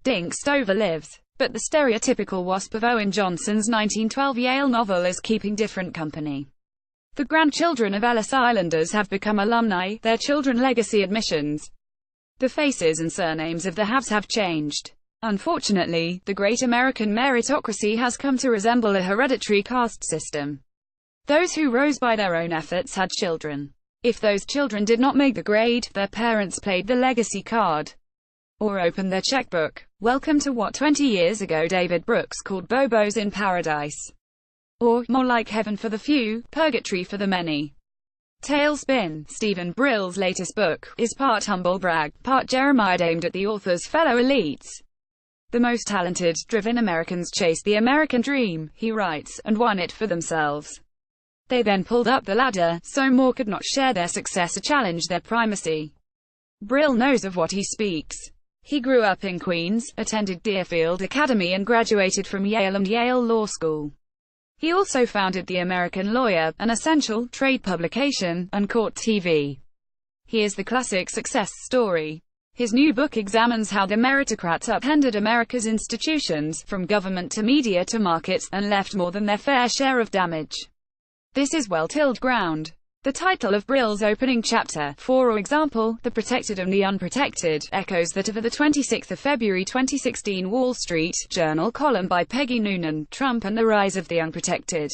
Dink Stover lives. But the stereotypical wasp of Owen Johnson's 1912 Yale novel is keeping different company. The grandchildren of Ellis Islanders have become alumni, their children legacy admissions. The faces and surnames of the haves have changed. Unfortunately, the great American meritocracy has come to resemble a hereditary caste system. Those who rose by their own efforts had children. If those children did not make the grade, their parents played the legacy card. Or opened their checkbook. Welcome to what 20 years ago David Brooks called Bobos in Paradise. Or, more like heaven for the few, purgatory for the many. Tailspin, Stephen Brill's latest book, is part humble brag, part Jeremiad aimed at the author's fellow elites. The most talented, driven Americans chased the American dream, he writes, and won it for themselves. They then pulled up the ladder, so more could not share their success or challenge their primacy. Brill knows of what he speaks. He grew up in Queens, attended Deerfield Academy and graduated from Yale and Yale Law School. He also founded The American Lawyer, an essential trade publication, and Court TV. He is the classic success story. His new book examines how the meritocrats upended America's institutions, from government to media to markets, and left more than their fair share of damage. This is well-tilled ground. The title of Brill's opening chapter, for example, The Protected and the Unprotected, echoes that of the 26th of February 2016 Wall Street Journal column by Peggy Noonan, Trump and the Rise of the Unprotected.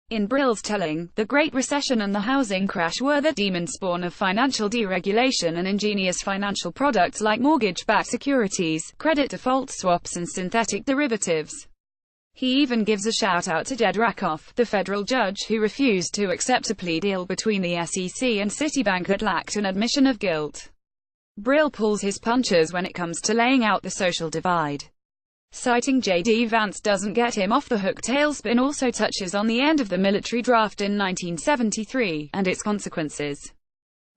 In Brill's telling, the Great Recession and the housing crash were the demon spawn of financial deregulation and ingenious financial products like mortgage-backed securities, credit default swaps and synthetic derivatives. He even gives a shout-out to Jed Rakoff, the federal judge who refused to accept a plea deal between the SEC and Citibank that lacked an admission of guilt. Brill pulls his punches when it comes to laying out the social divide. Citing J.D. Vance doesn't get him off the hook. Tailspin also touches on the end of the military draft in 1973, and its consequences.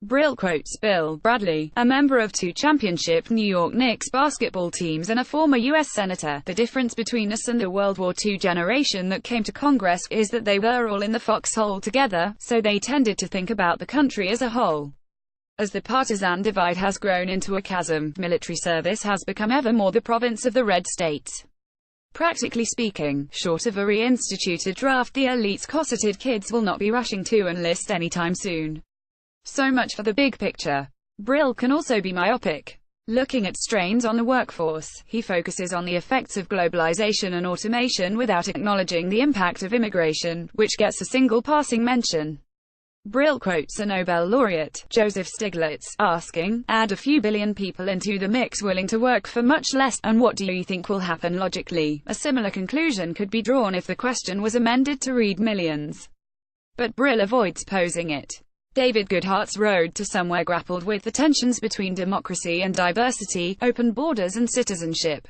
Brill quotes Bill Bradley, a member of two championship New York Knicks basketball teams and a former U.S. Senator. The difference between us and the World War II generation that came to Congress is that they were all in the foxhole together, so they tended to think about the country as a whole. As the partisan divide has grown into a chasm, military service has become ever more the province of the red states. Practically speaking, short of a reinstituted draft, the elite's cosseted kids will not be rushing to enlist anytime soon. So much for the big picture. Brill can also be myopic. Looking at strains on the workforce, he focuses on the effects of globalization and automation without acknowledging the impact of immigration, which gets a single passing mention. Brill quotes a Nobel laureate, Joseph Stiglitz, asking, "Add a few billion people into the mix willing to work for much less, and what do you think will happen logically?" A similar conclusion could be drawn if the question was amended to read millions. But Brill avoids posing it. David Goodhart's Road to Somewhere grappled with the tensions between democracy and diversity, open borders and citizenship.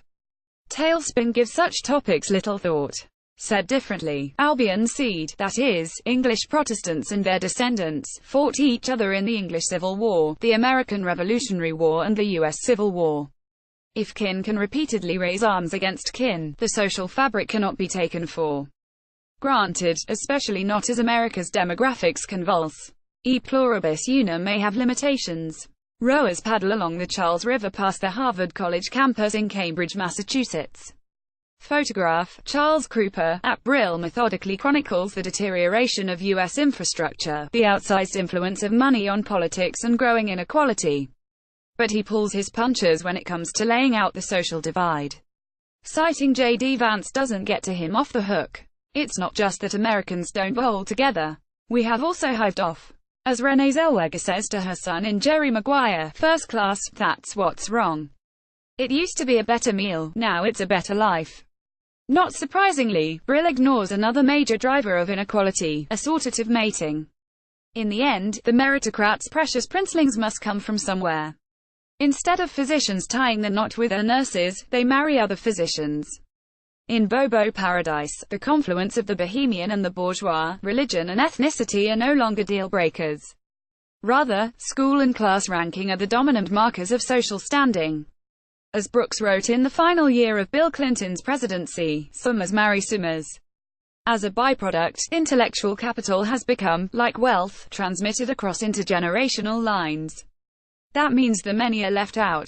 Tailspin gives such topics little thought. Said differently, Albion Seed, that is, English Protestants and their descendants, fought each other in the English Civil War, the American Revolutionary War and the U.S. Civil War. If kin can repeatedly raise arms against kin, the social fabric cannot be taken for granted, especially not as America's demographics convulse. E pluribus unum may have limitations. Rowers paddle along the Charles River past the Harvard College campus in Cambridge, Massachusetts. Photograph, Charles Krupa, at Brill methodically chronicles the deterioration of U.S. infrastructure, the outsized influence of money on politics and growing inequality. But he pulls his punches when it comes to laying out the social divide. Citing J.D. Vance doesn't get to him off the hook. It's not just that Americans don't bowl together. We have also hived off. As Renee Zellweger says to her son in Jerry Maguire, First Class, that's what's wrong. It used to be a better meal, now it's a better life. Not surprisingly, Brill ignores another major driver of inequality, assortative mating. In the end, the meritocrats' precious princelings must come from somewhere. Instead of physicians tying the knot with their nurses, they marry other physicians. In Bobo Paradise, the confluence of the bohemian and the bourgeois, religion and ethnicity are no longer deal-breakers. Rather, school and class ranking are the dominant markers of social standing. As Brooks wrote in the final year of Bill Clinton's presidency, summers marry summers. As a byproduct, intellectual capital has become, like wealth, transmitted across intergenerational lines. That means the many are left out.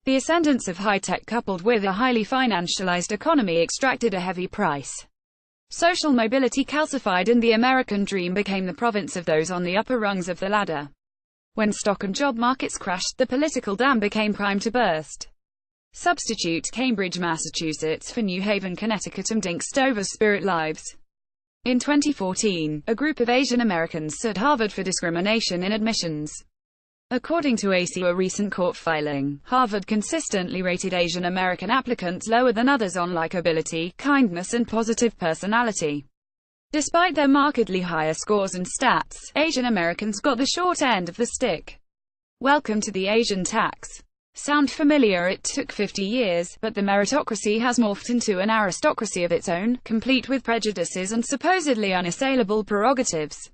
The ascendance of high-tech coupled with a highly financialized economy extracted a heavy price. Social mobility calcified and the American dream became the province of those on the upper rungs of the ladder. When stock and job markets crashed, the political dam became primed to burst. Substitute Cambridge, Massachusetts for New Haven, Connecticut and Dink Stover's spirit lives. In 2014, a group of Asian Americans sued Harvard for discrimination in admissions. According to a recent court filing, Harvard consistently rated Asian American applicants lower than others on likability, kindness and positive personality. Despite their markedly higher scores and stats, Asian Americans got the short end of the stick. Welcome to the Asian tax. Sound familiar? It took 50 years, but the meritocracy has morphed into an aristocracy of its own, complete with prejudices and supposedly unassailable prerogatives.